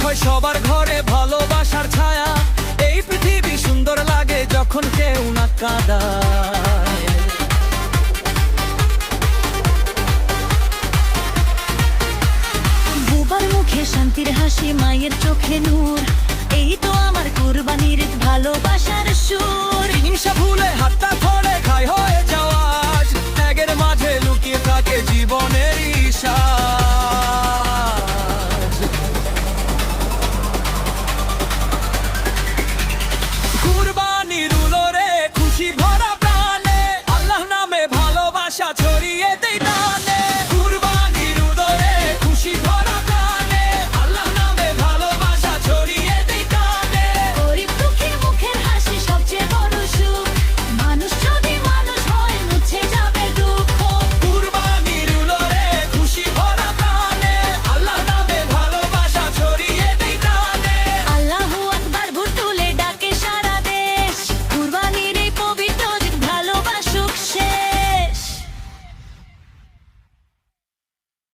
হয় সবার ঘরে ভালোবাসার ছায়া। এই পৃথিবী সুন্দর লাগে যখন কেউ না কাঁদায়। বুবার মুখে শান্তির হাসি, মায়ের চোখে নূর, এই তো আমার কুরবানির ভালোবাসার সুর। হিংসা ভুলে হাতটা ধরে খাই হয়ে যাওয়া, ত্যাগের মাঝে লুকিয়ে থাকে জীবনেরই